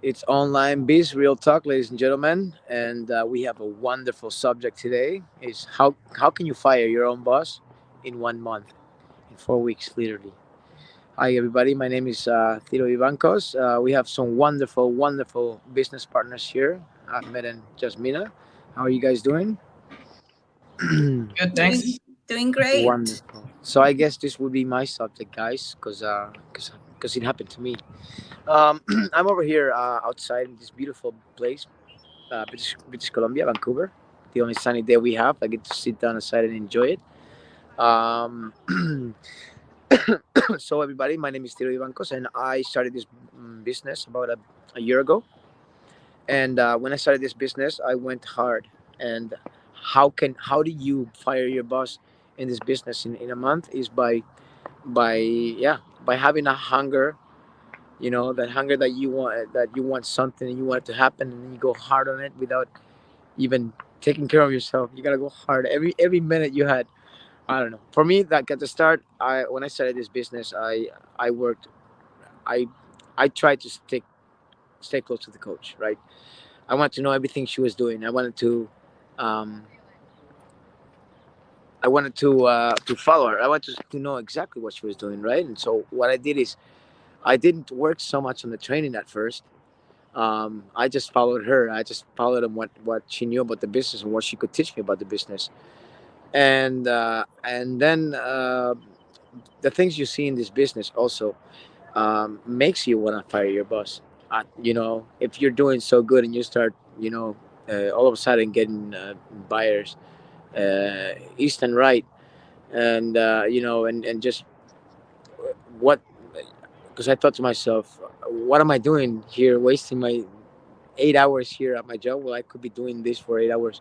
It's Online Biz Real Talk, ladies and gentlemen, and we have a wonderful subject today. Is how can you fire your own boss in 1 month, in 4 weeks, literally. Hi, everybody. My name is Tito Ivancos. We have some wonderful business partners here, Ahmed and Jasmina. How are you guys doing? Good, thanks. Doing great. Wonderful. So I guess this would be my subject, guys, because it happened to me. I'm over here outside in this beautiful place, British Columbia, Vancouver. The only sunny day we have. I get to sit down aside and enjoy it. Um, so everybody, my name is Tiro Ivancos, and I started this business about a year ago. And when I started this business, I went hard. And how do you fire your boss in this business in a month? Is by having a hunger, that hunger that you want something and you want it to happen, and then you go hard on it without even taking care of yourself. You gotta go hard every minute you had. I don't know. For me, like at the start, I when I started this business, I worked. I I tried to stay close to the coach. Right. I wanted to know everything she was doing. Um, I wanted to follow her. I wanted to know exactly what she was doing. Right. And so what I did is I didn't work so much on the training at first. I just followed her. I just followed on what she knew about the business and what she could teach me about the business. And then the things you see in this business also makes you want to fire your boss. If you're doing so good and you start, all of a sudden getting buyers east and right, and just what, because I thought to myself, what am I doing here, wasting my 8 hours here at my job? Well, I could be doing this for 8 hours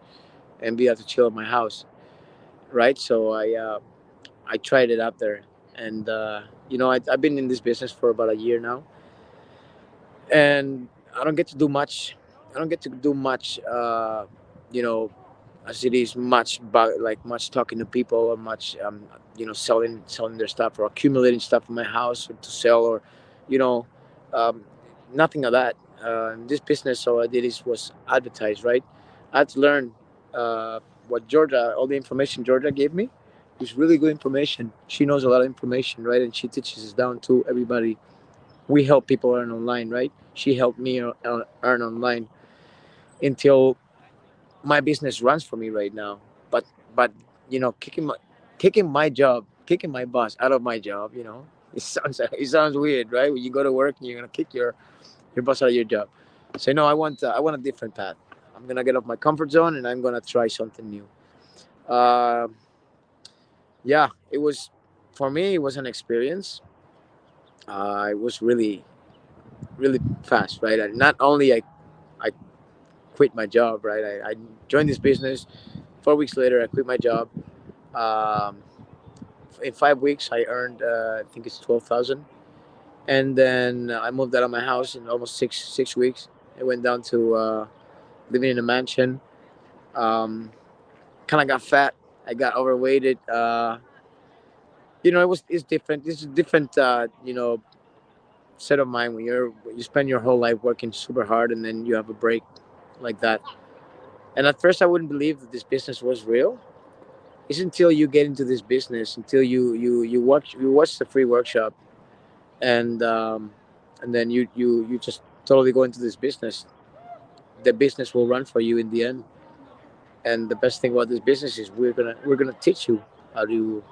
and be able to chill at my house, right? So I tried it out there, and I've been in this business for about a year now, and I don't get to do much. I don't get to do much, you know, as it is much about like much talking to people or much, selling their stuff or accumulating stuff in my house or to sell or, you know, um, nothing of that. This business, all I did was advertise, right? I had to learn what Georgia, all the information Georgia gave me. It's really good information. She knows a lot of information, right? And she teaches us down to everybody. We help people earn online, right? She helped me earn online until my business runs for me right now. But kicking my boss out of my job, it sounds weird, right? When you go to work and you're gonna kick your boss out of your job. So no, I want a different path. I'm gonna get off my comfort zone and I'm gonna try something new. Uh, yeah, it was for me. It was an experience. It was really fast, right? And not only I quit my job, right? I joined this business. 4 weeks later, I quit my job. Um, in 5 weeks, I earned I think it's 12,000, and then I moved out of my house in almost six weeks. I went down to living in a mansion. Um, kind of got fat. I got overweighted. It's different. It's a different set of mind when you spend your whole life working super hard and then you have a break like that. And at first, I wouldn't believe that this business was real. It's until you get into this business, until you watch the free workshop, and then you just totally go into this business. The business will run for you in the end. And the best thing about this business is we're gonna teach you how to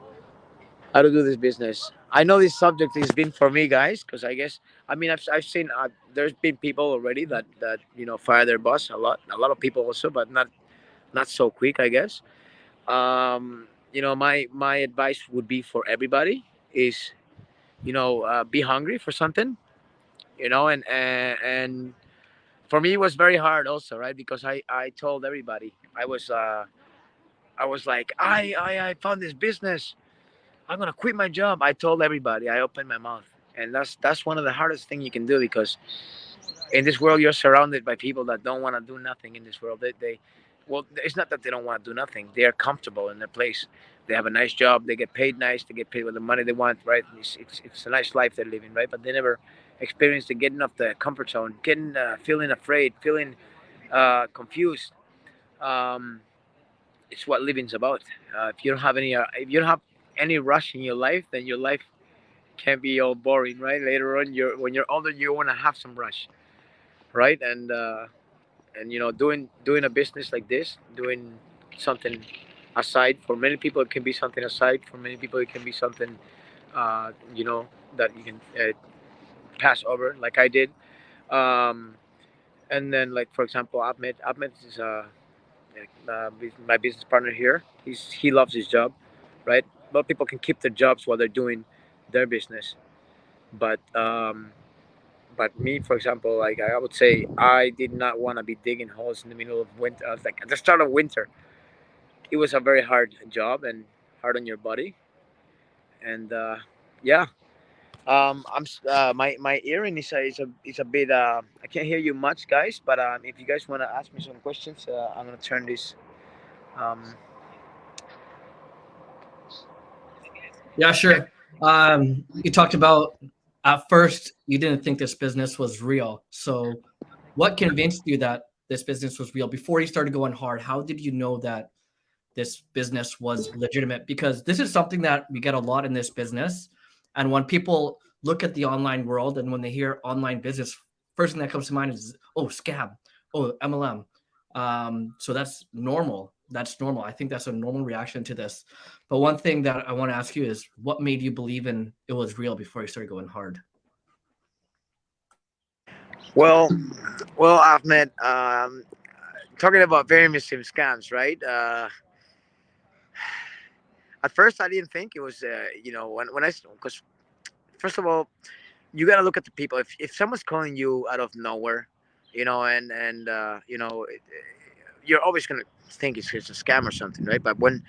how to do this business. I know this subject has been for me, guys, because I guess I've seen there's been people already that fire their boss a lot of people also, but not so quick, I guess. My advice would be for everybody is be hungry for something, and for me it was very hard also, right? Because I told everybody I was like I found this business. I'm gonna quit my job. I told everybody. I opened my mouth, and that's one of the hardest thing you can do because in this world you're surrounded by people that don't want to do nothing in this world. Well, it's not that they don't want to do nothing. They are comfortable in their place. They have a nice job. They get paid nice. They get paid with the money they want, right? It's a nice life they're living, right? But they never experience the getting off the comfort zone, getting feeling afraid, feeling confused. Um, it's what living's about. If you don't have any rush in your life, then your life can be all boring, right? Later on, when you're older, you want to have some rush, right? And doing a business like this, doing something aside. For many people, it can be something aside. For many people, it can be something, uh, you know, that you can pass over, like I did. Um, and then, like for example, Ahmed is my business partner here. He loves his job, right? A lot of people can keep their jobs while they're doing their business, but me, for example, like I would say, I did not want to be digging holes in the middle of winter. Like at the start of winter, it was a very hard job and hard on your body. And yeah, my earring is a bit. I can't hear you much, guys. But if you guys want to ask me some questions, I'm gonna turn this. Um, Yeah, sure. You talked about at first you didn't think this business was real. So, what convinced you that this business was real before you started going hard? How did you know that this business was legitimate? Because this is something that we get a lot in this business. And when people look at the online world and when they hear online business, first thing that comes to mind is, oh, scam, oh, MLM. So that's normal. That's normal. I think that's a normal reaction to this. But one thing that I want to ask you is what made you believe in it was real before you started going hard? well, Ahmed, talking about very mysterious scams, right? At first, I didn't think it was. When I, because first of all, you got to look at the people. If someone's calling you out of nowhere, you're always gonna think it's a scam or something, right? But when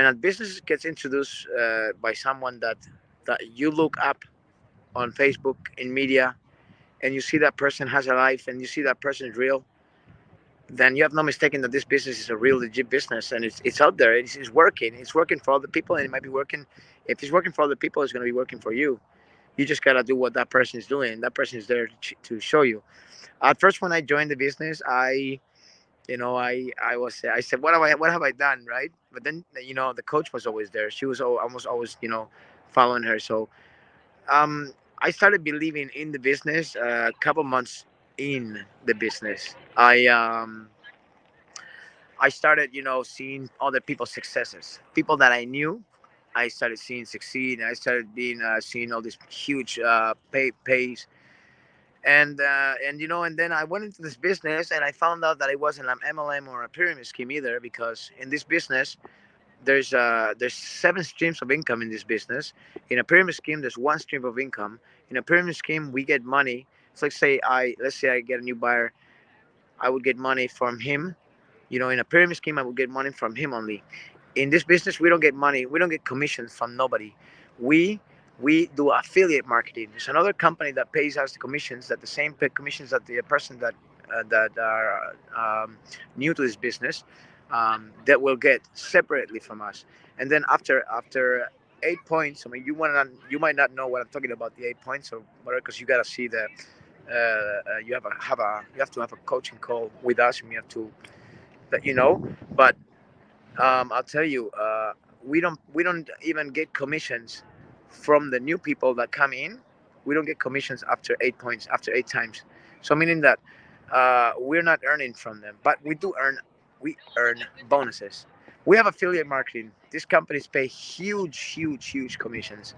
a business gets introduced by someone that you look up on Facebook in media, and you see that person has a life, and you see that person is real, then you have no mistaking that this business is a real legit business, and it's out there. It's working. It's working for other people, and it might be working. If it's working for other people, it's going to be working for you. You just gotta do what that person is doing. That person is there to show you. At first, when I joined the business, I said, what have I done, right? But then, the coach was always there. She was almost always, following her. So, I started believing in the business a couple months in the business. I started, seeing other people's successes, people that I knew. I started seeing succeed, and I started being seeing all these huge pays, and then I went into this business, and I found out that it wasn't an MLM or a pyramid scheme either, because in this business there's 7 streams of income in this business. In a pyramid scheme, there's one stream of income. In a pyramid scheme, we get money. So let's say I get a new buyer, I would get money from him. In a pyramid scheme, I would get money from him only. In this business, we don't get money. We don't get commissions from nobody. We do affiliate marketing. There's another company that pays us the commissions, that the same commissions that the person that are new to this business, that will get separately from us. And then after 8 points, I mean, you might not know what I'm talking about, the 8 points, or whatever, because you gotta see that you have to have a coaching call with us, and you have to let you know. But I'll tell you, we don't even get commissions from the new people that come in. We don't get commissions after 8 points, after 8 times. So meaning that we're not earning from them, but we earn bonuses. We have affiliate marketing. These companies pay huge, huge, huge commissions,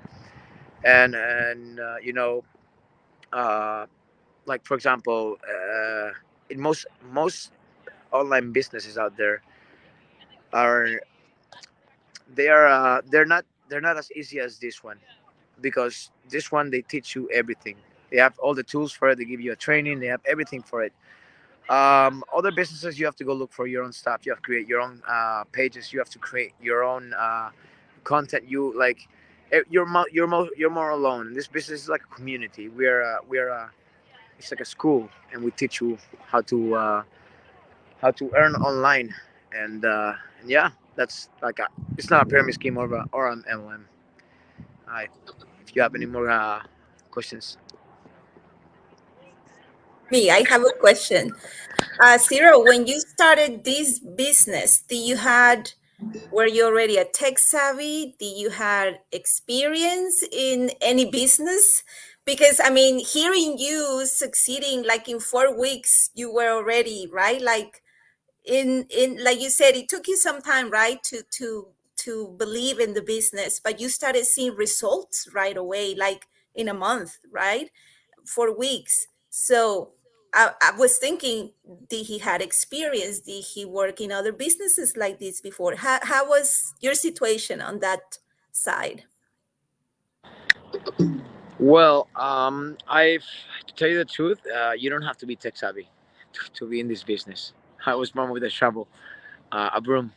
and uh, like for example, in most online businesses out there are they're not as easy as this one, because this one they teach you everything. They have all the tools for it. They give you a training. They have everything for it. Other businesses, you have to go look for your own stuff. You have to create your own pages. You have to create your own content. You're more alone. This business is like a community. We're it's like a school, and we teach you how to earn online, and yeah, that's like it's not a pyramid scheme or an MLM. If you have any more questions. Me, I have a question. Ciro, when you started this business, were you already a tech savvy? Did you had experience in any business? Because I mean, hearing you succeeding like in 4 weeks, you were already right. Like in like you said, it took you some time, right, to believe in the business, but you started seeing results right away, like in a month, right? 4 weeks. So I was thinking, did he had experience? Did he work in other businesses like this before? How was your situation on that side? Well, I to tell you the truth, you don't have to be tech savvy to be in this business. I was born with a shovel, a broom.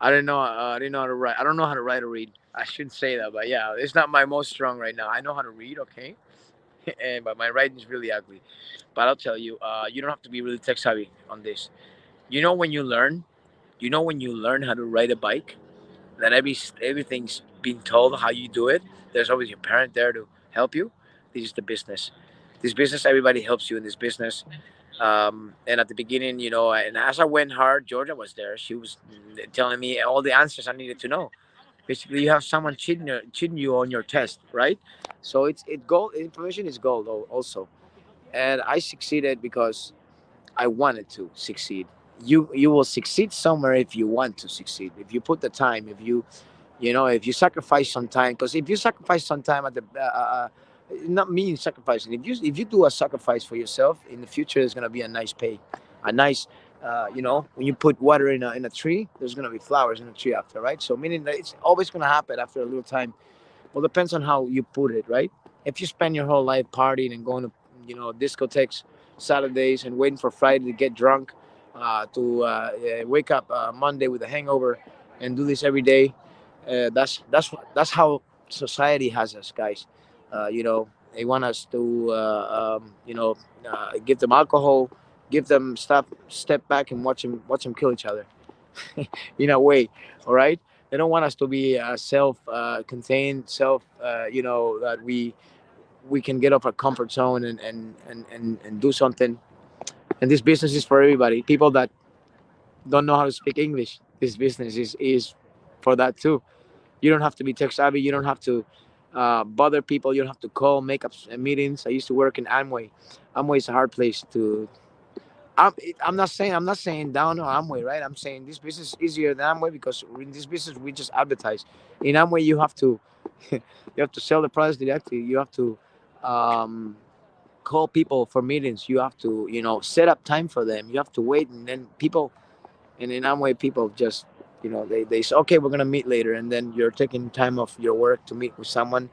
I didn't know. I didn't know how to write. I don't know how to write or read. I shouldn't say that, but yeah, it's not my most strong right now. I know how to read, okay, and but my writing is really ugly. But I'll tell you, you don't have to be really tech savvy on this. You know when you learn, when you learn how to ride a bike, that everything's been told how you do it. There's always your parent there to help you. This is the business. This business, everybody helps you in this business. And at the beginning, and as I went hard, Georgia was there. She was telling me all the answers I needed to know. Basically, you have someone cheating you on your test, right? So it's gold. Information is gold also. And I succeeded because I wanted to succeed. You will succeed somewhere if you want to succeed. If you put the time, if you sacrifice some time, because if you sacrifice some time at the not mean sacrificing, if you do a sacrifice for yourself in the future, there's gonna be a nice pay, a nice when you put water in a tree, there's gonna be flowers in a tree after, right? So meaning that it's always gonna happen after a little time. Well, depends on how you put it, right? If you spend your whole life partying and going to, discotheques Saturdays and waiting for Friday to get drunk, to wake up Monday with a hangover, and do this every day, that's how society has us, guys. They want us to, give them alcohol, give them stuff, step back and watch them kill each other, in a way. All right, they don't want us to be self-contained, that we can get off our comfort zone and do something. And this business is for everybody. People that don't know how to speak English, this business is for that too. You don't have to be tech savvy. You don't have to bother people. You don't have to call, make up meetings. I used to work in Amway. Amway is a hard place to. I'm not saying down on Amway, right? I'm saying this business is easier than Amway because in this business we just advertise. In Amway you have to you have to sell the products directly. You have to um, call people for meetings. You have to set up time for them. You have to wait, and then people, and in Amway people just they say, okay, we're gonna meet later, and then you're taking time off your work to meet with someone,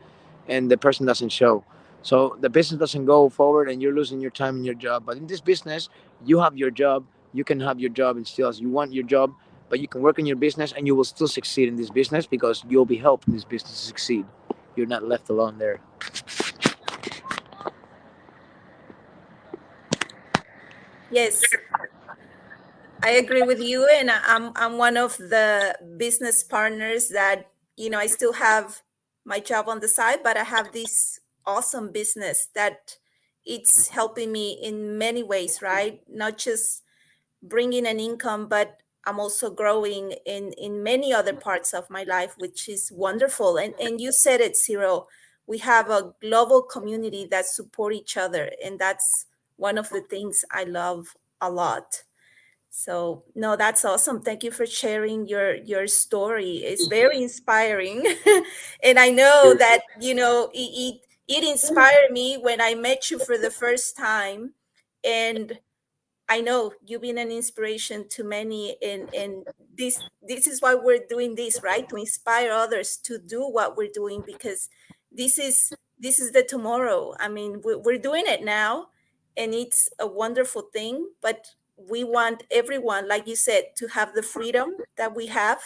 and the person doesn't show. So the business doesn't go forward, and you're losing your time in your job. But in this business, you have your job. You can have your job and still, you want your job, but you can work in your business, and you will still succeed in this business because you'll be helping this business succeed. You're not left alone there. Yes, I agree with you, and I'm one of the business partners that I still have my job on the side, but I have this awesome business that it's helping me in many ways, right? Not just bringing an income, but I'm also growing in many other parts of my life, which is wonderful. And you said it, Ciro. We have a global community that support each other, and that's one of the things I love a lot. So no, that's awesome. Thank you for sharing your story. It's very inspiring. And I know that, it inspired me when I met you for the first time. And I know you've been an inspiration to many, and this is why we're doing this, right? To inspire others to do what we're doing, because this is the tomorrow. I mean, we're doing it now, and it's a wonderful thing. But we want everyone, like you said, to have the freedom that we have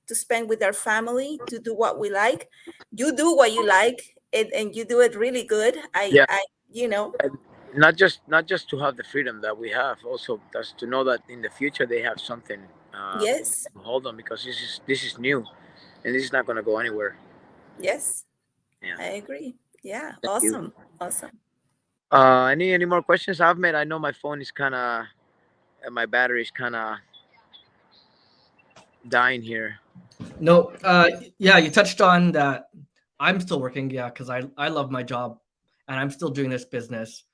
to spend with our family, to do what we like. You do what you like, and you do it really good. I Yeah, I you know and not just to have the freedom that we have, also that's to know that in the future they have something yes. to hold on, because this is new, and this is not going to go anywhere. Yes, Yeah. I agree. Yeah, Thank you. awesome. Awesome. Any more questions, Ahmed? I know my phone is kind of, my battery is kind of dying here. No, yeah, you touched on that. I'm still working, yeah, because I love my job, and I'm still doing this business.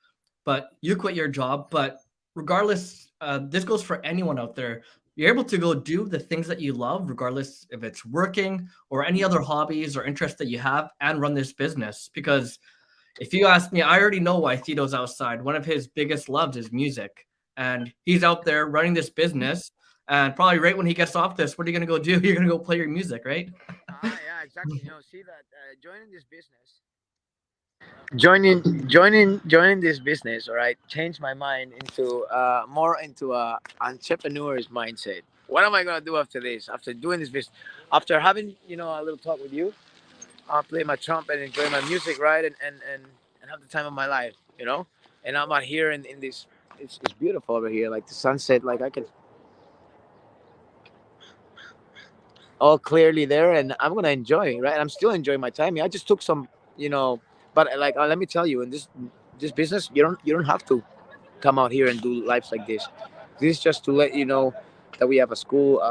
But you quit your job, but regardless, this goes for anyone out there. You're able to go do the things that you love, regardless if it's working or any other hobbies or interests that you have, and run this business. Because if you ask me, I already know why Tito's outside. One of his biggest loves is music, and he's out there running this business. And probably right when he gets off this, what are you gonna go do? You're gonna go play your music, right? Yeah, exactly. See that joining this business, joining this business, all right, changed my mind into more into a entrepreneur's mindset. What am I gonna do after this? After doing this business, after having a little talk with you, I'll play my trumpet and enjoy my music, right, and have the time of my life, And I'm out here in this. It's beautiful over here, like the sunset. Like I can all clearly there, and I'm gonna enjoy, right? I'm still enjoying my time. I just took some, but like let me tell you, in this business, you don't have to come out here and do lives like this. This is just to let you know that we have a school,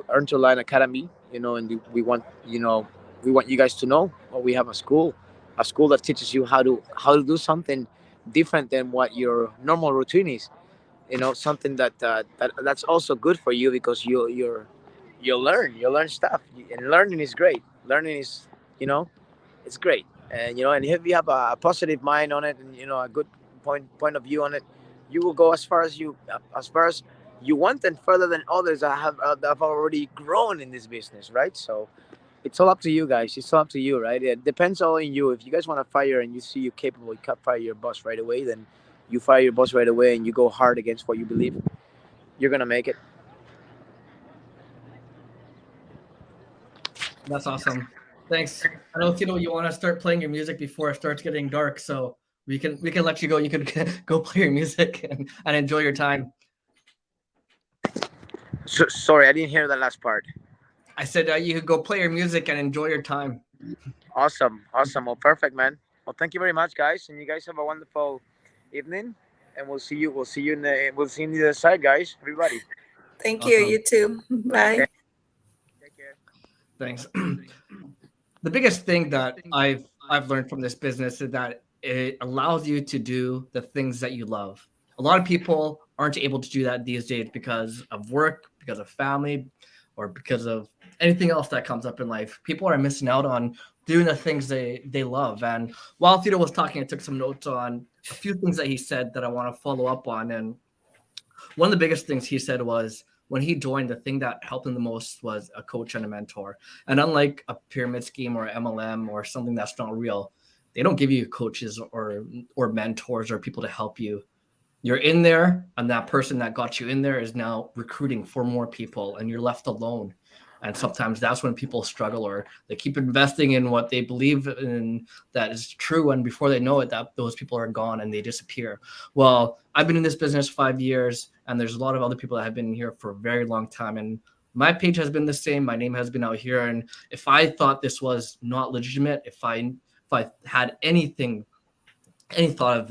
Earn to Line Academy, and we want you guys to know well, we have a school that teaches you how to do something different than what your normal routine is. Something that's also good for you because you'll learn stuff, and learning is great. Learning is, you know, it's great, and if you have a positive mind on it, and a good point of view on it, you will go as far as you want, and further than others that have already grown in this business, right? So it's all up to you guys. It's all up to you, right? It depends all on you. If you guys want to fire and you see you're capable, you can fire your boss right away. Then you fire your boss right away, and you go hard against what you believe. You're gonna make it. That's awesome. Thanks. I know Tito, you want to start playing your music before it starts getting dark, so we can let you go. You can go play your music and enjoy your time. Sorry, I didn't hear the last part. I said you could go play your music and enjoy your time. Awesome, awesome. Well, perfect, man. Well, thank you very much, guys, and you guys have a wonderful evening. And we'll see you. We'll see you on the other side, guys. Everybody, Thank you. Awesome. You too. Bye. take care. Thanks. The biggest thing that I've learned from this business is that it allows you to do the things that you love. A lot of people aren't able to do that these days because of work, because of family, or because of anything else that comes up in life. People are missing out on doing the things they love. And while Tito was talking, I took some notes on a few things that he said that I want to follow up on. And one of the biggest things he said was when he joined, the thing that helped him the most was a coach and a mentor. And unlike a pyramid scheme or MLM or something that's not real, they don't give you coaches or mentors or people to help you. You're in there, and that person that got you in there is now recruiting for more people, and you're left alone. And sometimes that's when people struggle, or they keep investing in what they believe in that is true, and before they know it, that those people are gone and they disappear. Well, I've been in this business 5 years, and there's a lot of other people that have been here for a very long time, and my page has been the same. My name has been out here, and if I thought this was not legitimate, if I had any thought of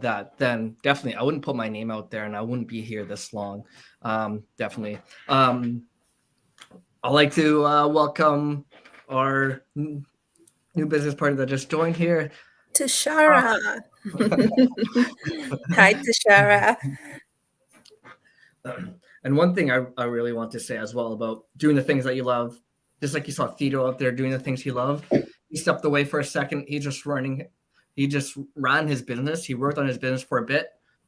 that, then definitely I wouldn't put my name out there and I wouldn't be here this long. Definitely. I'd like to welcome our new business partner that just joined here. Tashara. Hi, Tashara. And one thing I really want to say as well about doing the things that you love, just like you saw Tito out there doing the things he loved, he stepped away for a second. He just ran his business. He worked on his business for a bit,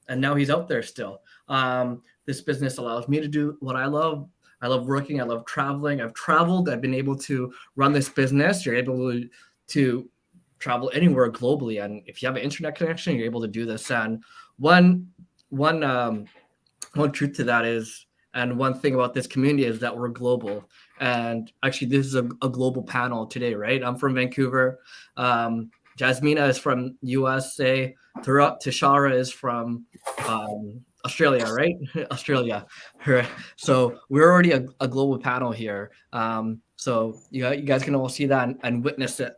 and now he's out there still. This business allows me to do what I love. I love working. I love traveling. I've traveled. I've been able to run this business. You're able to travel anywhere globally, and if you have an internet connection, you're able to do this. And one truth to that is, and one thing about this community is that we're global. And actually, this is a global panel today, right? I'm from Vancouver. Jasmina is from USA. Tashara is from Australia, right? Australia. So we're already a global panel here. So you guys can all see that and witness it.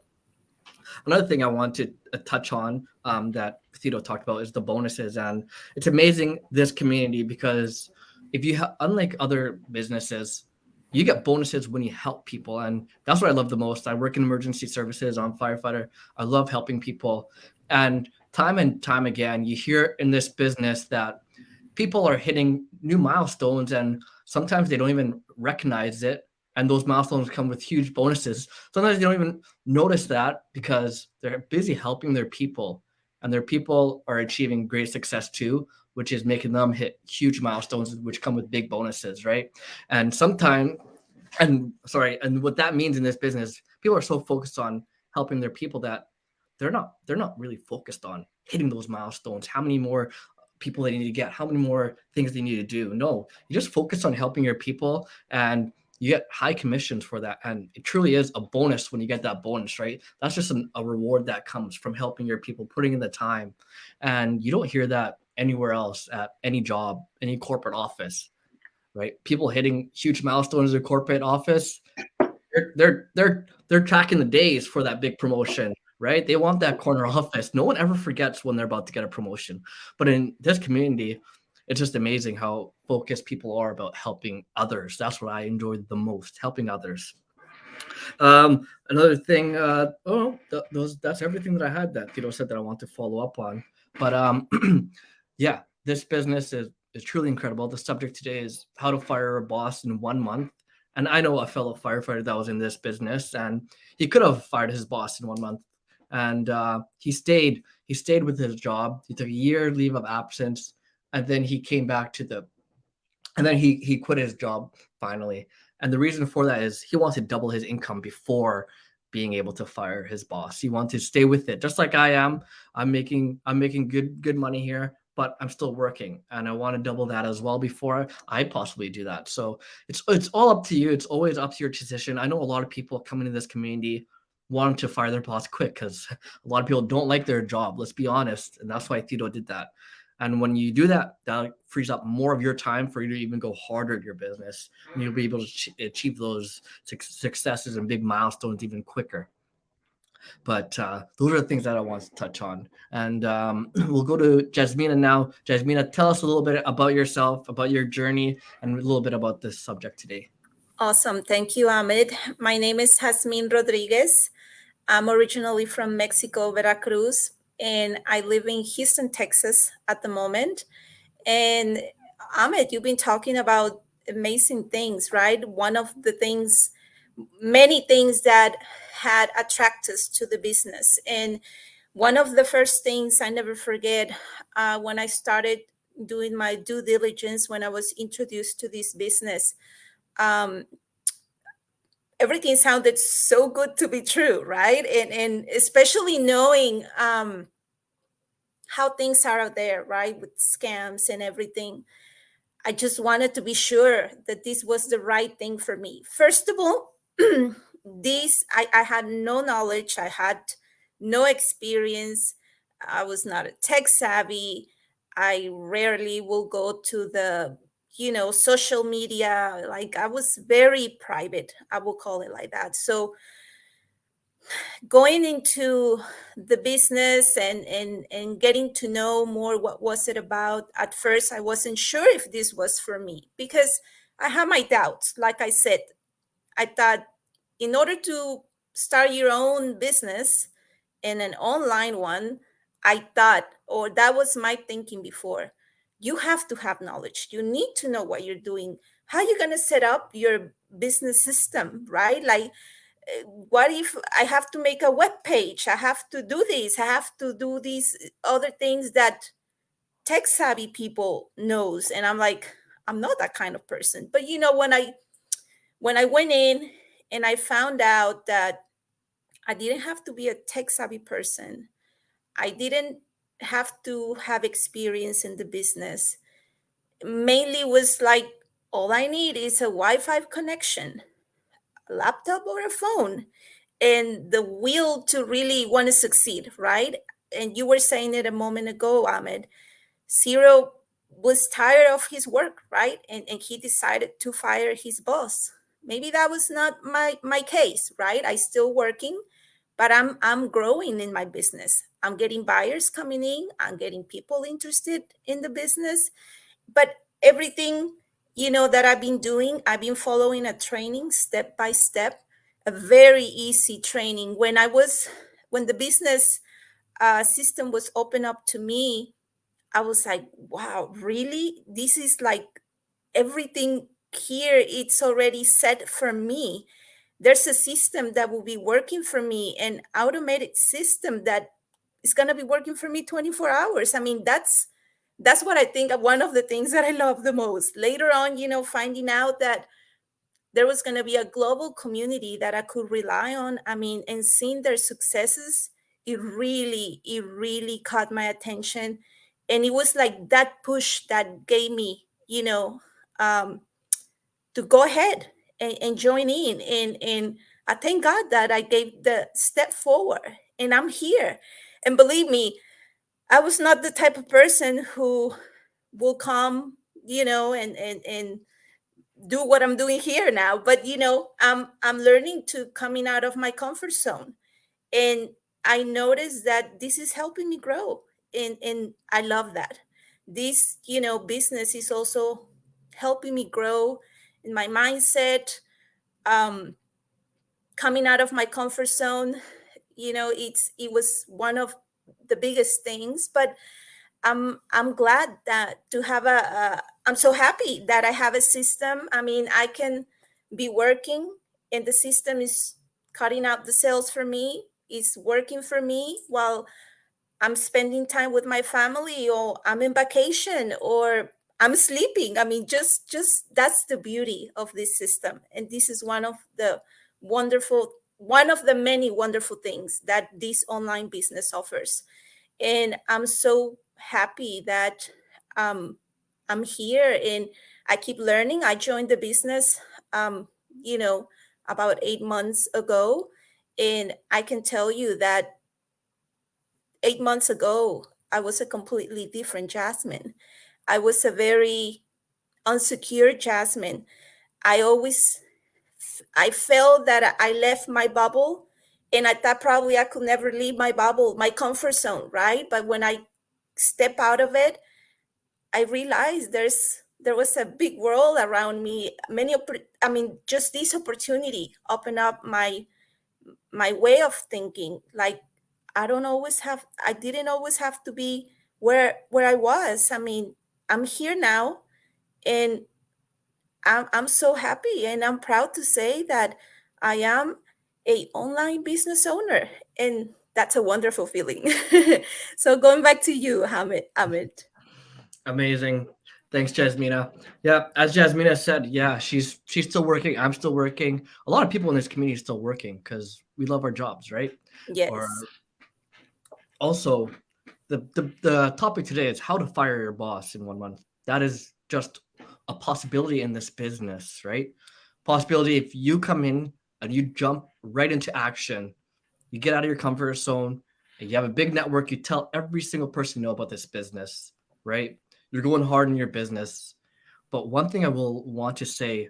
Another thing I want to touch on that Tito talked about is the bonuses, and it's amazing this community because if you unlike other businesses, you get bonuses when you help people, and that's what I love the most. I work in emergency services. I'm a firefighter. I love helping people, and time again, you hear in this business that people are hitting new milestones, and sometimes they don't even recognize it. And those milestones come with huge bonuses. Sometimes they don't even notice that because they're busy helping their people, and their people are achieving great success too, which is making them hit huge milestones, which come with big bonuses, right? And sometimes, and what that means in this business, people are so focused on helping their people that they're not really focused on hitting those milestones. How many more people they need to get, how many more things they need to do. No, you just focus on helping your people, and you get high commissions for that. And it truly is a bonus when you get that bonus, right? That's just a reward that comes from helping your people, putting in the time. And you don't hear that anywhere else at any job, any corporate office, right? People hitting huge milestones in their corporate office, they're tracking the days for that big promotion, right? They want that corner office. No one ever forgets when they're about to get a promotion. But in this community, it's just amazing how focused people are about helping others. That's what I enjoy the most, helping others. Another thing, that's everything that I had that Tito said that I want to follow up on. But yeah, this business is truly incredible. The subject today is how to fire a boss in 1 month. And I know a fellow firefighter that was in this business, and he could have fired his boss in 1 month. And he stayed with his job. He took a year leave of absence, and then he came back and then he quit his job finally. And the reason for that is he wanted to double his income before being able to fire his boss. He wanted to stay with it, just like I am. I'm making good money here, but I'm still working, and I want to double that as well before I possibly do that. So it's all up to you. It's always up to your decision. I know a lot of people coming into this community want to fire their boss quick because a lot of people don't like their job. Let's be honest, and that's why Tito did that. And when you do that, that frees up more of your time for you to even go harder at your business, and you'll be able to achieve those successes and big milestones even quicker. But those are the things that I want to touch on. And we'll go to Jasmina now. Jasmina, tell us a little bit about yourself, about your journey, and a little bit about this subject today. Awesome. Thank you, Ahmed. My name is Jasmine Rodriguez. I'm originally from Mexico, Veracruz, and I live in Houston, Texas at the moment. And Ahmed, you've been talking about amazing things, right? One of the things, many things that had attracted us to the business. And one of the first things I never forget when I started doing my due diligence, when I was introduced to this business, everything sounded so good to be true, right? And especially knowing how things are out there, right, with scams and everything. I just wanted to be sure that this was the right thing for me. First of all, I had no knowledge. I had no experience. I was not a tech savvy. I rarely will go to the social media. Like, I was very private, I will call it like that. So going into the business and getting to know more what was it about, at first I wasn't sure if this was for me because I had my doubts. Like I said, I thought in order to start your own business and an online one, I thought, or that was my thinking before, you have to have knowledge. You need to know what you're doing. How are you going to set up your business system, right? Like, what if I have to make a web page? I have to do this. I have to do these other things that tech savvy people knows. And I'm like, I'm not that kind of person. But when I went in and I found out that I didn't have to be a tech savvy person, I didn't have to have experience in the business. Mainly was like, all I need is a Wi-Fi connection, a laptop or a phone, and the will to really want to succeed, right? And you were saying it a moment ago, Ahmed. Ciro was tired of his work, right? And he decided to fire his boss. Maybe that was not my case, right? I still working, but I'm growing in my business. I'm getting buyers coming in. I'm getting people interested in the business. But everything, that I've been doing, I've been following a training step by step, a very easy training. When the business system was open up to me, I was like, wow, really? This is like everything here, it's already set for me. There's a system that will be working for me, an automated system that is going to be working for me 24 hours. I mean, that's what I think one of the things that I love the most. Later on, finding out that there was going to be a global community that I could rely on. I mean, and seeing their successes, it really caught my attention. And it was like that push that gave me, um, to go ahead and join in. And I thank God that I gave the step forward and I'm here. And believe me, I was not the type of person who will come, and do what I'm doing here now. But I'm learning to coming out of my comfort zone. And I noticed that this is helping me grow. And I love that. This, business is also helping me grow in my mindset. Um, Coming out of my comfort zone, it was one of the biggest things. But I'm glad that to have I'm so happy that I have a system. I mean, I can be working and the system is cutting out the sales for me, is working for me while I'm spending time with my family, or I'm in vacation, or I'm sleeping. I mean, just that's the beauty of this system. And this is one of the many wonderful things that this online business offers. And I'm so happy that um, I'm here and I keep learning. I joined the business, um, you know, about 8 months ago, and I can tell you that 8 months ago I was a completely different Jasmine. I was a very unsecure Jasmine. I always I felt that I left my bubble, and I thought probably I could never leave my bubble, my comfort zone, right? But when I step out of it, I realized there was a big world around me. I mean, just this opportunity opened up my way of thinking. Like I didn't always have to be where I was. I mean, I'm here now, and I'm so happy, and I'm proud to say that I am a online business owner, and that's a wonderful feeling. So going back to you, Hamid. Amazing. Thanks, Jasmina. Yeah, as Jasmina said, yeah, she's still working. I'm still working. A lot of people in this community are still working because we love our jobs, right? Or Yes. also, the topic today is how to fire your boss in 1 month. That is just a possibility in this business, right? Possibility if you come in and you jump right into action, you get out of your comfort zone, and you have a big network. You tell every single person you know about this business, right? You're going hard in your business. But one thing I will want to say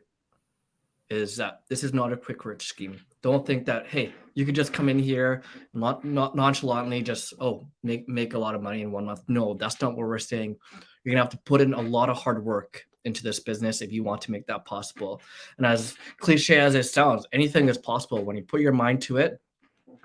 is that this is not a quick rich scheme. Don't think that, hey, you could just come in here, not nonchalantly just make a lot of money in 1 month. No, that's not what we're saying. You're gonna have to put in a lot of hard work into this business if you want to make that possible. And as cliche as it sounds, anything is possible when you put your mind to it.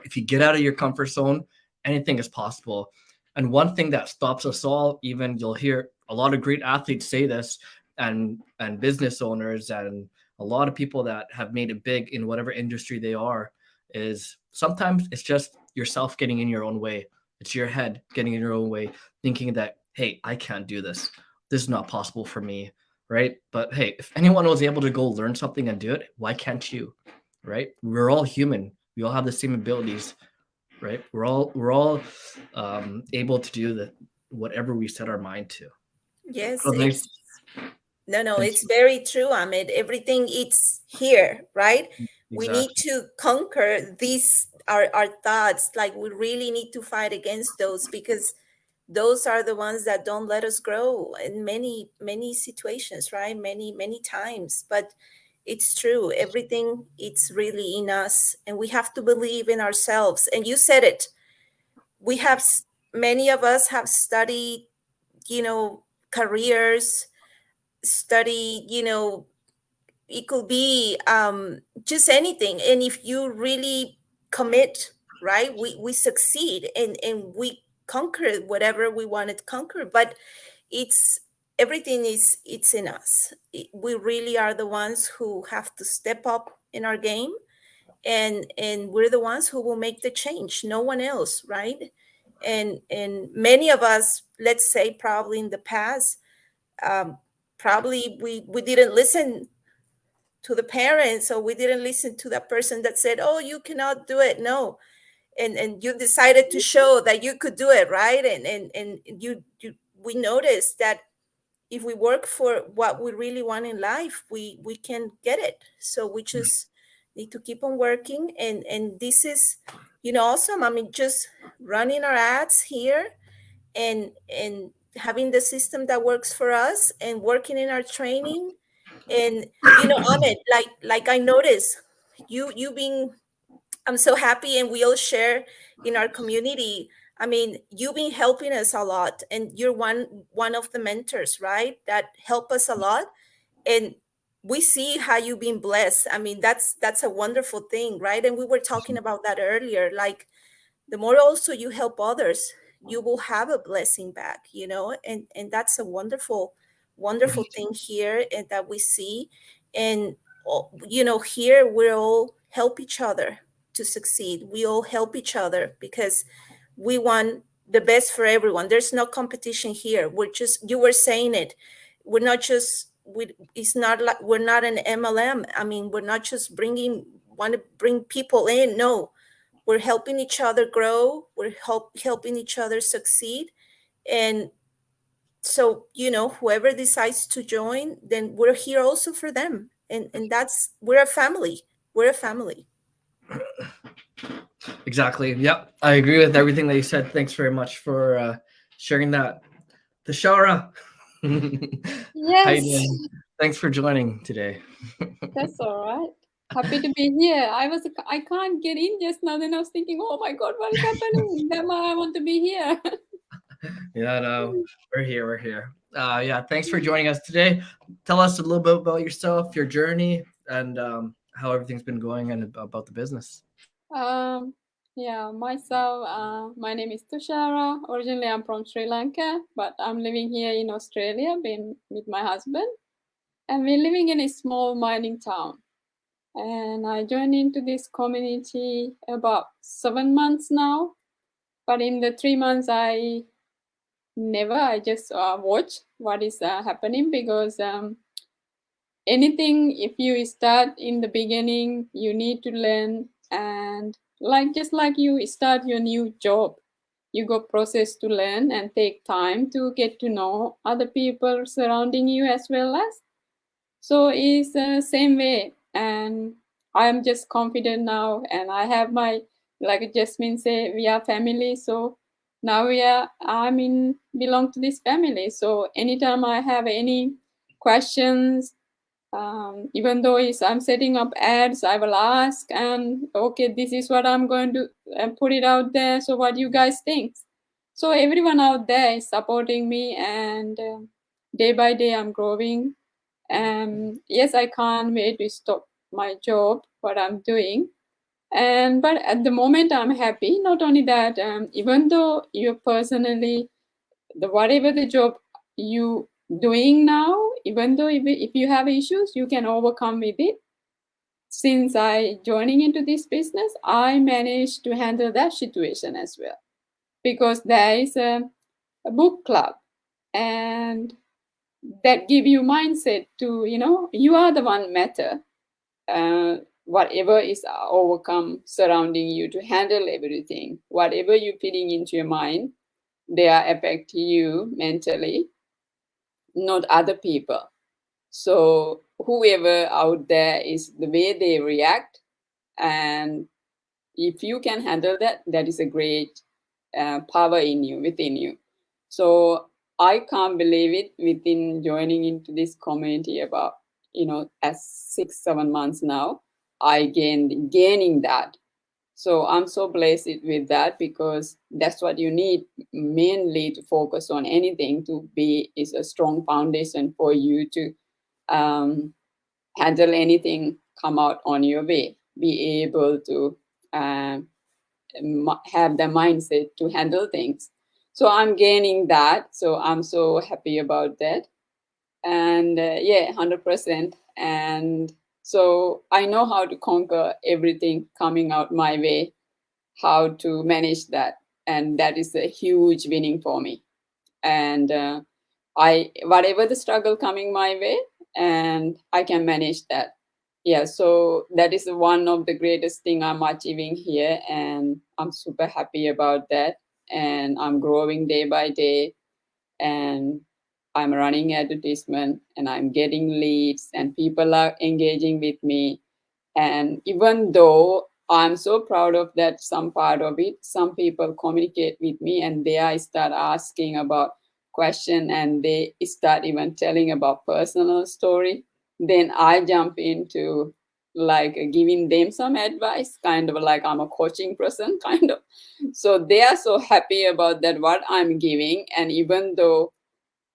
If you get out of your comfort zone, anything is possible. And one thing that stops us all, even you'll hear a lot of great athletes say this, and business owners and a lot of people that have made it big in whatever industry they are, is sometimes it's just yourself getting in your own way. It's your head getting in your own way, thinking that, hey, I can't do this. This is not possible for me, right? But hey, if anyone was able to go learn something and do it, why can't you? Right? We're all human. We all have the same abilities, right? We're all able to do the whatever we set our mind to. Yes, So thanks, no, thanks. it's very true, Ahmed. Everything it's here, right? We need Exactly. to conquer these our thoughts. Like we really need to fight against those, because those are the ones that don't let us grow in many situations, right? Many times. But it's true. Everything, it's really in us, and we have to believe in ourselves. And you said it. We have many of us have studied, careers, study, it could be just anything. And if you really commit, right, we succeed, and we conquer whatever we wanted to conquer. But it's everything is it's in us. We really are the ones who have to step up in our game, and we're the ones who will make the change, no one else, right? And many of us, let's say, probably in the past, probably we didn't listen to the parents, or we didn't listen to that person that said, oh, you cannot do it. No. And you decided to show that you could do it, right? And you we noticed that if we work for what we really want in life, we can get it. So we just need to keep on working. And this is, awesome. I mean, just running our ads here, and having the system that works for us, and working in our training. And Ahmed, like I noticed you being, I'm so happy, and we all share in our community. I mean, you've been helping us a lot, and you're one of the mentors, right? That help us a lot, and we see how you've been blessed. I mean, that's a wonderful thing, right? And we were talking about that earlier. Like, the more also you help others, you will have a blessing back, and that's a wonderful, wonderful thing here, and that we see. And here we all help each other to succeed. We all help each other because we want the best for everyone. There's no competition here. You were saying it, we're not just it's not like we're not an MLM. I mean, we're not just want to bring people in. No, we're helping each other grow. We're helping each other succeed. And so, whoever decides to join, then we're here also for them. And we're a family. We're a family. Exactly. Yep. I agree with everything that you said. Thanks very much for sharing that. Tashara. How you Yes, doing? Thanks for joining today. that's all right. Happy to be here. I can't get in just now. Then I was thinking, oh my God, what is happening? That's why I want to be here. Yeah, no, we're here. We're here. Yeah, thanks for joining us today. Tell us a little bit about yourself, your journey, and how everything's been going, and about the business. Yeah, myself, my name is Tushara. Originally, I'm from Sri Lanka, but I'm living here in Australia, been with my husband, and we're living in a small mining town. And I joined into this community about 7 months now. But in the 3 months, I just watch what is happening, because anything, if you start in the beginning, you need to learn. And just like you start your new job, you go process to learn and take time to get to know other people surrounding you as well as. So it's the same way. And I'm just confident now, and I have my, like Jasmine said, we are family. So now belong to this family. So anytime I have any questions, even though I'm setting up ads, I will ask, and okay, this is what I'm going to put it out there. So what do you guys think? So everyone out there is supporting me, and day by day I'm growing. Yes, I can't wait to stop my job, what I'm doing. But at the moment I'm happy. Not only that, even though you're personally, whatever the job you doing now, even though if you have issues, you can overcome with it. Since I joining into this business, I managed to handle that situation as well, because there is a book club, and that give you mindset to, you are the one matter. Whatever is overcome surrounding you, to handle everything, whatever you're feeding into your mind, they are affect you mentally, not other people. So whoever out there is the way they react, and if you can handle that, that is a great power within you. So I can't believe it, within joining into this community about as 6-7 months now, I gaining that. So I'm so blessed with that, because that's what you need mainly to focus on anything to be is a strong foundation for you to handle anything come out on your way, be able to have the mindset to handle things. So I'm gaining that. So I'm so happy about that. And 100%. And so I know how to conquer everything coming out my way, how to manage that. And that is a huge winning for me. And whatever the struggle coming my way, and I can manage that. Yeah, so that is one of the greatest thing I'm achieving here, and I'm super happy about that. And I'm growing day by day, and I'm running advertisement, and I'm getting leads, and people are engaging with me. And even though I'm so proud of that, some part of it, some people communicate with me, and I start asking about question, and they start even telling about personal story. Then I jump into like giving them some advice, kind of like I'm a coaching person, kind of. So they are so happy about that what I'm giving, and even though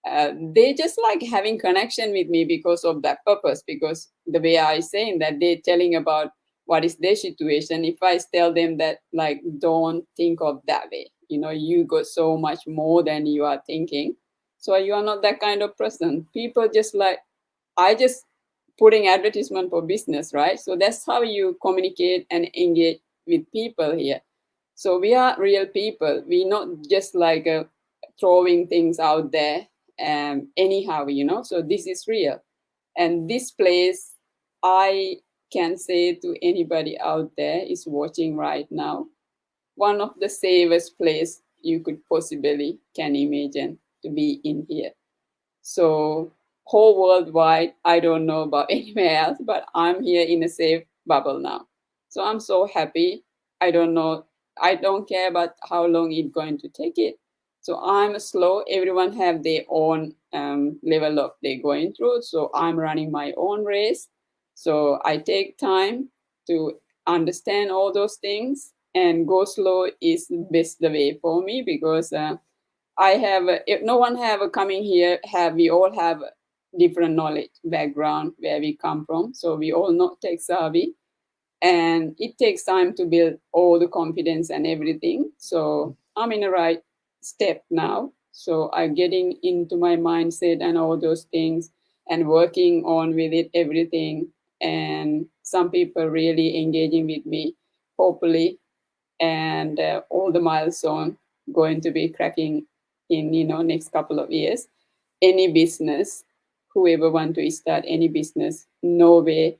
they just like having connection with me because of that purpose, because the way I saying that they're telling about what is their situation. If I tell them that, like, don't think of that way, you got so much more than you are thinking, so you are not that kind of person. People just like, I just putting advertisement for business, right? So that's how you communicate and engage with people here. So we are real people. We not just like throwing things out there anyhow, so this is real. And this place, I can say to anybody out there is watching right now, one of the safest place you could possibly can imagine to be in here. So whole worldwide, I don't know about anywhere else, but I'm here in a safe bubble now. So I'm so happy. I don't know, I don't care about how long it's going to take it. So I'm slow. Everyone have their own level of they're going through. So I'm running my own race. So I take time to understand all those things, and go slow is best the way for me, because I have, if no one have coming here, we all have different knowledge background where we come from. So we all not tech savvy, and it takes time to build all the confidence and everything. So I'm in the right step now. So I'm getting into my mindset and all those things, and working on with it, everything. And some people really engaging with me, hopefully, and all the milestone going to be cracking in next couple of years. Any business, whoever want to start any business, no way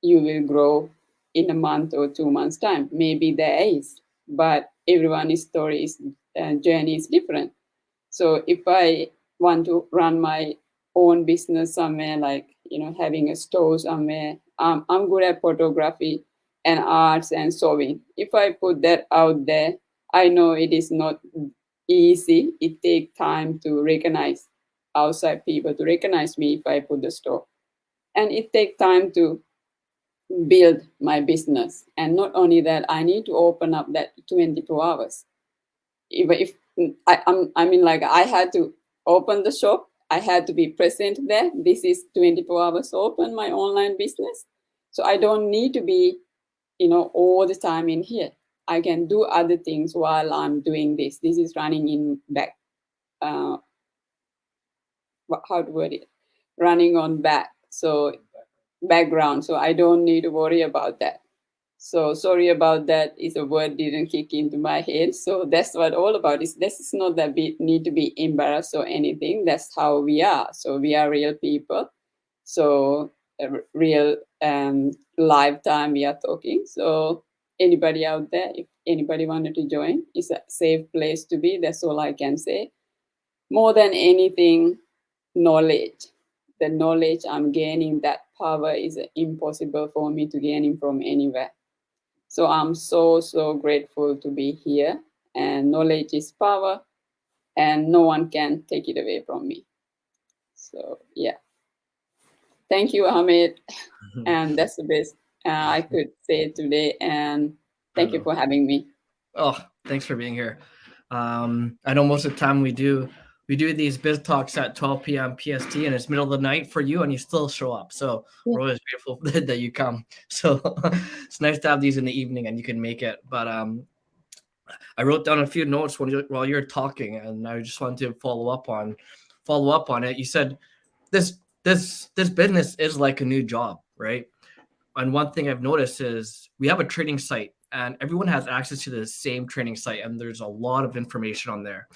you will grow in a month or 2 months time. Maybe there is, but everyone's story is journey is different. So if I want to run my own business somewhere, like having a store somewhere, I'm good at photography and arts and sewing. If I put that out there, I know it is not easy. It takes time to recognize outside people to recognize me if I put the store, and it takes time to build my business. And not only that, I need to open up that 24 hours. If I mean, like, I had to open the shop, I had to be present there. This is 24 hours open, my online business. So I don't need to be, all the time in here. I can do other things while I'm doing this. This is running in back. How to word it? Running on back. So background. So I don't need to worry about that. So sorry about that. Is a word didn't kick into my head. So that's what all about is. This is not that we need to be embarrassed or anything. That's how we are. So we are real people. So real lifetime we are talking. So anybody out there, if anybody wanted to join, it's a safe place to be. That's all I can say. More than anything, knowledge. The knowledge I'm gaining, that power is impossible for me to gain it from anywhere. So I'm so grateful to be here, and knowledge is power, and no one can take it away from me. So yeah. Thank you, Ahmed. And that's the best I could say today. And thank you for having me. Oh, thanks for being here. I know most of the time we do these biz talks at 12 p.m. PST, and it's middle of the night for you, and you still show up. So we're always grateful that you come. So it's nice to have these in the evening, and you can make it. But I wrote down a few notes while you're talking, and I just wanted to follow up on it. You said this business is like a new job, right? And one thing I've noticed is we have a training site, and everyone has access to the same training site, and there's a lot of information on there.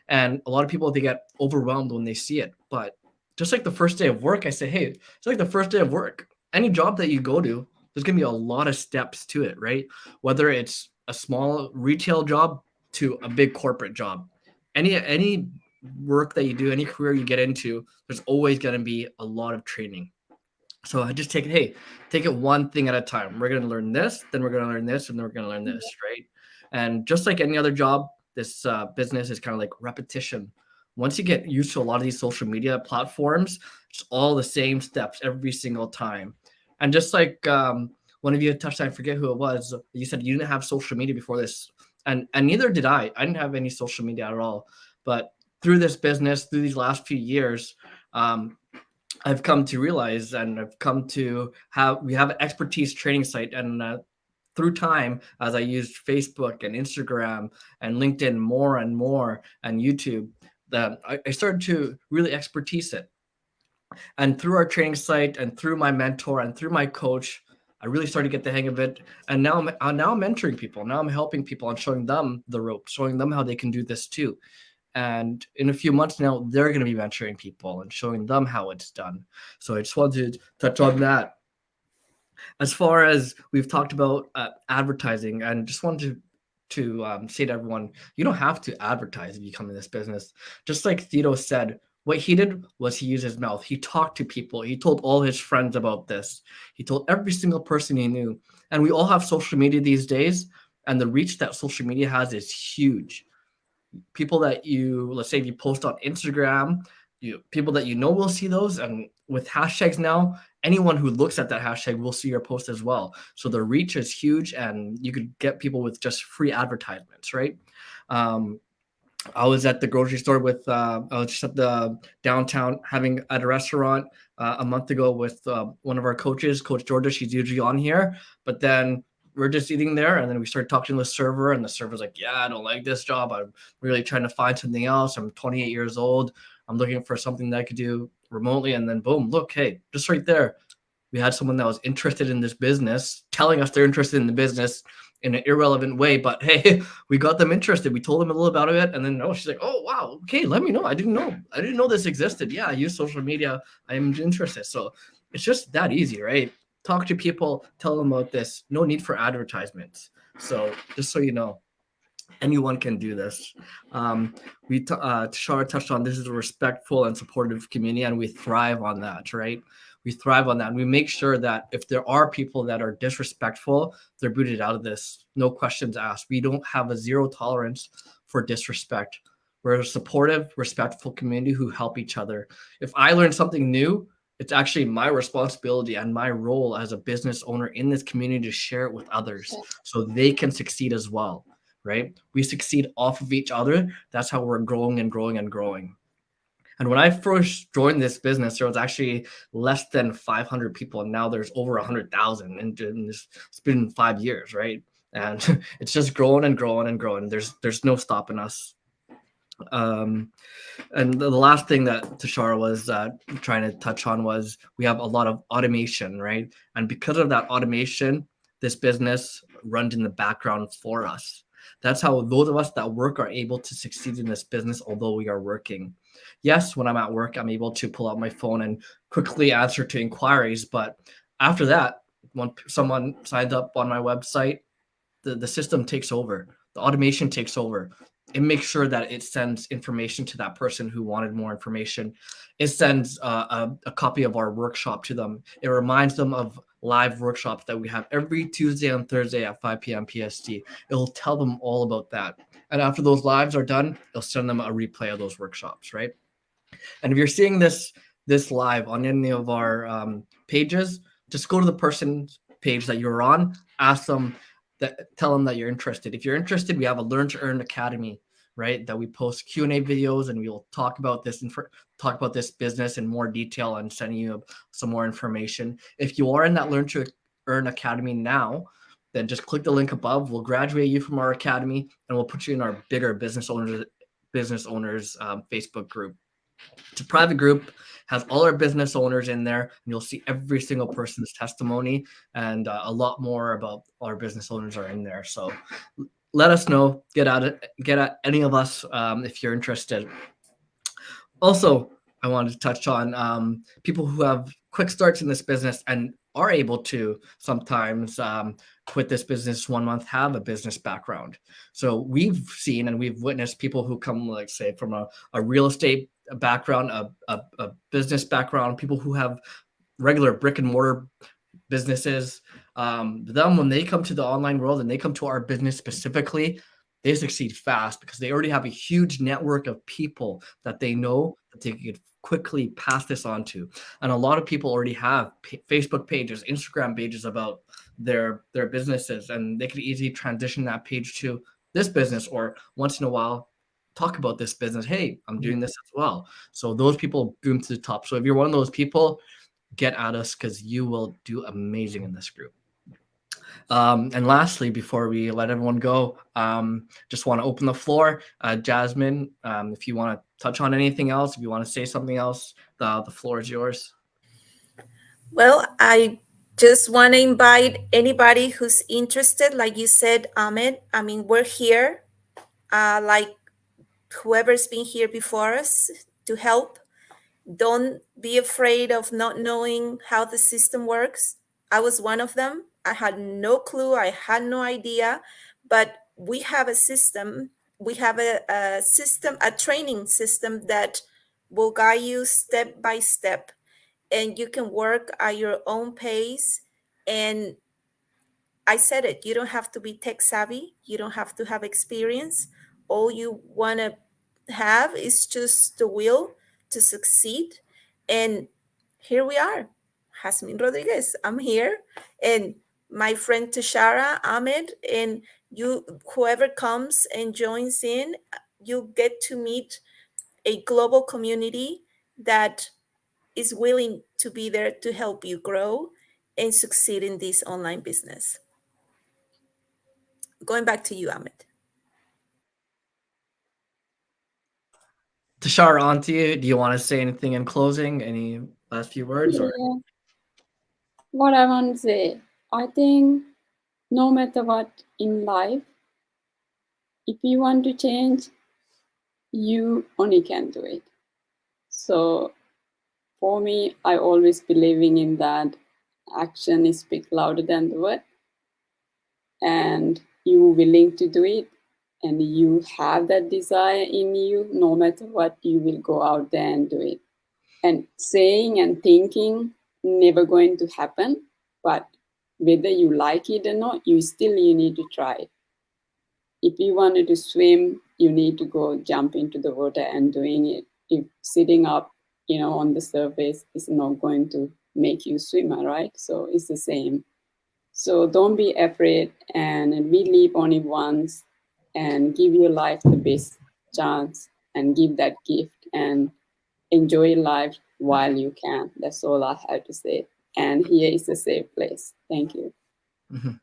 And a lot of people, they get overwhelmed when they see it. But just like the first day of work, I say, hey, it's like the first day of work. Any job that you go to, there's going to be a lot of steps to it, right? Whether it's a small retail job to a big corporate job. Any work that you do, any career you get into, there's always going to be a lot of training. So I just take it one thing at a time. We're going to learn this, then we're going to learn this, and then we're going to learn this, right? And just like any other job, this business is kind of like repetition. Once you get used to a lot of these social media platforms, it's all the same steps every single time. And just like one of you touched, I forget who it was, you said you didn't have social media before this. And neither did I. I didn't have any social media at all. But through this business, through these last few years, I've come to realize, and I've come to we have an expertise training site, and through time, as I used Facebook and Instagram and LinkedIn more and more, and YouTube, that I started to really expertise it. And through our training site, and through my mentor, and through my coach, I really started to get the hang of it. And now I'm mentoring people. Now I'm helping people and showing them the ropes, showing them how they can do this too. And in a few months now, they're going to be mentoring people and showing them how it's done. So I just wanted to touch on that. As far as we've talked about advertising, and just wanted to say to everyone, you don't have to advertise if you come in this business. Just like Thito said, what he did was he used his mouth. He talked to people. He told all his friends about this. He told every single person he knew. And we all have social media these days, and the reach that social media has is huge. People that let's say if you post on Instagram, people that you know will see those. And with hashtags now, anyone who looks at that hashtag will see your post as well. So the reach is huge, and you could get people with just free advertisements, right? I was at the grocery store I was just at the downtown at a restaurant a month ago with one of our coaches, Coach Georgia. She's usually on here, but then we're just eating there, and then we started talking to the server, and the server's like, yeah, I don't like this job. I'm really trying to find something else. I'm 28 years old. I'm looking for something that I could do remotely. And then boom, look, hey, just right there, we had someone that was interested in this business telling us they're interested in the business in an irrelevant way, but hey, we got them interested. We told them a little about it, and then she's like, oh wow, okay, let me know. I didn't know this existed. Yeah, I use social media. I'm interested. So it's just that easy, right? Talk to people, tell them about this. No need for advertisements. So just so you know, anyone can do this. Tashara touched on this is a respectful and supportive community, and we thrive on that, right? We thrive on that, and we make sure that if there are people that are disrespectful, they're booted out of this. No questions asked. We don't have a zero tolerance for disrespect. We're a supportive, respectful community who help each other. If I learn something new, it's actually my responsibility and my role as a business owner in this community to share it with others so they can succeed as well, right? We succeed off of each other. That's how we're growing and growing and growing. And when I first joined this business, there was actually less than 500 people, and now there's over 100,000. And it's been 5 years, right? And it's just growing and growing and growing. There's no stopping us. And the last thing that Tashara was trying to touch on was we have a lot of automation, right? And because of that automation, this business runs in the background for us. That's how those of us that work are able to succeed in this business, although we are working. Yes, when I'm at work, I'm able to pull out my phone and quickly answer to inquiries. But after that, when someone signs up on my website, the system takes over. The automation takes over. It makes sure that it sends information to that person who wanted more information. It sends a copy of our workshop to them. It reminds them of live workshops that we have every Tuesday and Thursday at 5 p.m. PST. It'll tell them all about that. And after those lives are done, it'll send them a replay of those workshops, right? And if you're seeing this this live on any of our pages, just go to the person's page that you're on, ask them, tell them that you're interested. If you're interested, we have a Learn to Earn Academy, right? That we post Q&A videos, and we will talk about this business in more detail and send you some more information. If you are in that Learn to Earn Academy now, then just click the link above. We'll graduate you from our academy, and we'll put you in our bigger business owners Facebook group. It's a private group, has all our business owners in there, and you'll see every single person's testimony, and a lot more about our business owners are in there. So let us know, get at any of us if you're interested. Also, I wanted to touch on people who have quick starts in this business and are able to sometimes quit this business 1 month, have a business background. So we've seen and we've witnessed people who come, like, say, from a real estate background, a business background, people who have regular brick and mortar businesses. Them, when they come to the online world and they come to our business specifically, they succeed fast because they already have a huge network of people that they know that they could quickly pass this on to. And a lot of people already have Facebook pages, Instagram pages about their businesses, and they could easily transition that page to this business, or once in a while talk about this business. Hey, I'm doing this as well. So those people boom to the top. So if you're one of those people, get at us, because you will do amazing in this group. And lastly, before we let everyone go, just want to open the floor. Jasmine, if you want to touch on anything else, if you want to say something else, the floor is yours. Well, I just want to invite anybody who's interested, like you said, Ahmed. I mean, we're here, like whoever's been here before us, to help. Don't be afraid of not knowing how the system works. I was one of them. I had no clue. I had no idea. But we have a system. We have a system, a training system that will guide you step by step. And you can work at your own pace. And I said it, you don't have to be tech savvy. You don't have to have experience. All you want to have is just the will to succeed. And here we are. Jasmine Rodriguez, I'm here. And my friend Tashara, Ahmed, and you, whoever comes and joins in, you get to meet a global community that is willing to be there to help you grow and succeed in this online business. Going back to you, Ahmed. Tashara, on to you. Do you want to say anything in closing? Any last few words? Or? Yeah. What I want to say, I think no matter what in life, if you want to change, you only can do it. So for me, I always believing in that action is speak louder than the word, and you willing to do it, and you have that desire in you, no matter what, you will go out there and do it. And saying and thinking never going to happen, but whether you like it or not, you need to try it. If you wanted to swim, you need to go jump into the water and doing it. If sitting up, on the surface is not going to make you swimmer, right? So it's the same. So don't be afraid, and we live only once, and give your life the best chance, and give that gift, and enjoy life while you can. That's all I have to say. And here is a safe place. Thank you. Mm-hmm.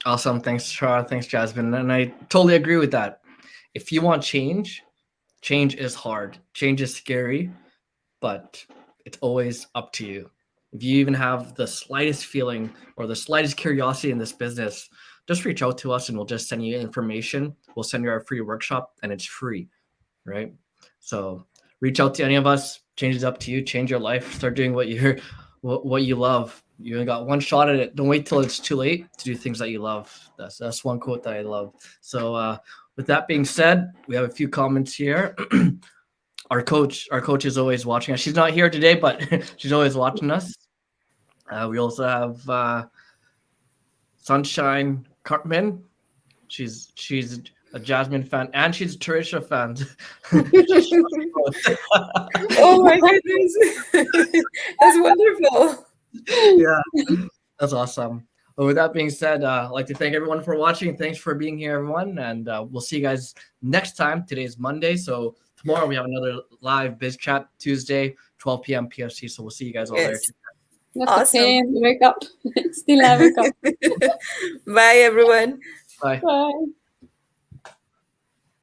Awesome. Thanks, Char. Thanks, Jasmine. And I totally agree with that. If you want change, change is hard. Change is scary, but it's always up to you. If you even have the slightest feeling or the slightest curiosity in this business, just reach out to us and we'll just send you information. We'll send you our free workshop, and it's free, right? So reach out to any of us. Change is up to you. Change your life. Start doing what you love. You only got one shot at it. Don't wait till it's too late to do things that you love. That's one quote that I love. So with that being said, we have a few comments here. Our coach is always watching us. She's not here today, but she's always watching us. We also have Sunshine Cartman. She's a Jasmine fan, and she's a Trisha fan. Oh my goodness. That's wonderful. Yeah, that's awesome. Well, with that being said, I'd like to thank everyone for watching. Thanks for being here, everyone. And we'll see you guys next time. Today's Monday. So tomorrow we have another live Biz Chat Tuesday, 12 p.m. PST. So we'll see you guys all Yes. there. That's Awesome. okay. Wake up. Still I wake up. Bye, everyone. Bye. Bye.